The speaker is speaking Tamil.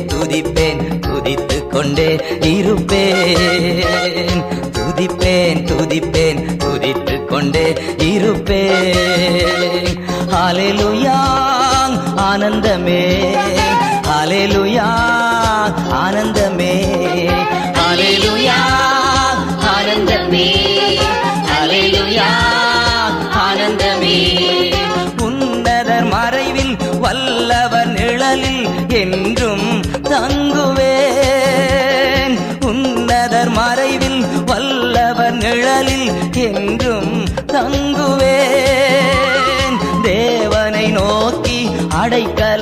துதிப்பேன் துதித்துக் கொண்டே இருப்பேன். துதிப்பேன் துதிப்பேன் துதித்துக் கொண்டே இருப்பேன். ஹல்லேலூயா ஆனந்தமே, ஹல்லேலூயா ஆனந்தமே, ஹல்லேலூயா ஆனந்தமே, ஹல்லேலூயா ஆனந்தமே. உன்னதர் மறைவில் வல்லவர் நிழலில் என்றும் தங்குவேன். உன்னதர் மறைவில் வல்லவர் நிழலில் என்றும் தங்குவேன். தேவனை நோக்கி அடைக்கல